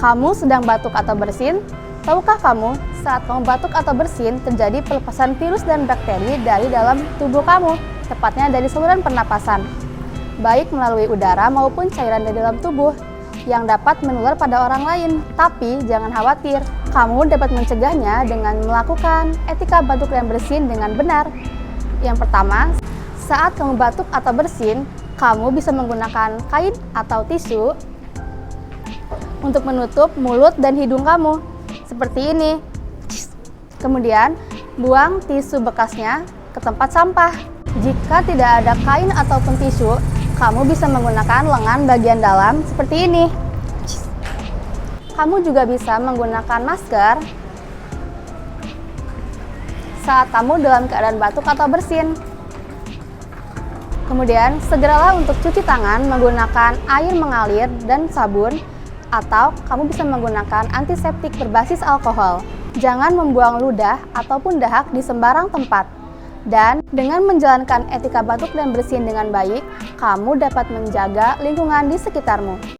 Kamu sedang batuk atau bersin? Tahukah kamu, saat kamu batuk atau bersin, terjadi pelepasan virus dan bakteri dari dalam tubuh kamu, tepatnya dari saluran pernapasan, baik melalui udara maupun cairan dari dalam tubuh, yang dapat menular pada orang lain. Tapi jangan khawatir, kamu dapat mencegahnya dengan melakukan etika batuk dan bersin dengan benar. Yang pertama, saat kamu batuk atau bersin, kamu bisa menggunakan kain atau tisu untuk menutup mulut dan hidung kamu, seperti ini. Kemudian, buang tisu bekasnya ke tempat sampah. Jika tidak ada kain ataupun tisu, kamu bisa menggunakan lengan bagian dalam seperti ini. Kamu juga bisa menggunakan masker saat kamu dalam keadaan batuk atau bersin. Kemudian, segeralah untuk cuci tangan menggunakan air mengalir dan sabun, atau kamu bisa menggunakan antiseptik berbasis alkohol. Jangan membuang ludah ataupun dahak di sembarang tempat. Dan dengan menjalankan etika batuk dan bersin dengan baik, kamu dapat menjaga lingkungan di sekitarmu.